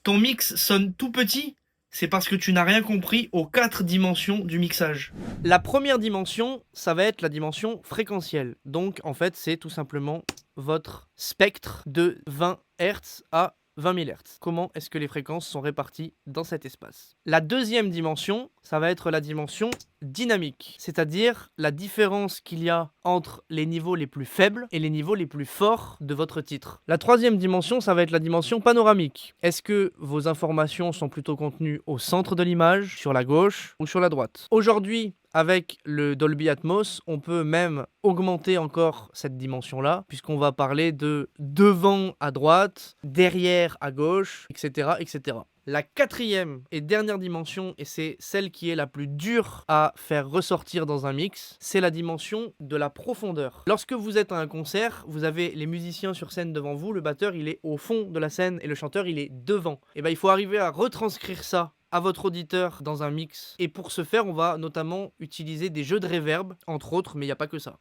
Ton mix sonne tout petit? C'est parce que tu n'as rien compris aux 4 dimensions du mixage. La première dimension, ça va être la dimension fréquentielle. Donc, en fait, c'est tout simplement votre spectre de 20 Hz à 20 000 Hz. Comment est-ce que les fréquences sont réparties dans cet espace? La deuxième dimension, ça va être la dimension dynamique, c'est-à-dire la différence qu'il y a entre les niveaux les plus faibles et les niveaux les plus forts de votre titre. La troisième dimension, ça va être la dimension panoramique. Est-ce que vos informations sont plutôt contenues au centre de l'image, sur la gauche ou sur la droite? Aujourd'hui, avec le Dolby Atmos, on peut même augmenter encore cette dimension-là, puisqu'on va parler de devant à droite, derrière à gauche, etc., etc. La quatrième et dernière dimension, et c'est celle qui est la plus dure à faire ressortir dans un mix, c'est la dimension de la profondeur. Lorsque vous êtes à un concert, vous avez les musiciens sur scène devant vous, le batteur il est au fond de la scène et le chanteur il est devant. Et ben il faut arriver à retranscrire ça à votre auditeur dans un mix. Et pour ce faire, on va notamment utiliser des jeux de reverb, entre autres, mais il n'y a pas que ça.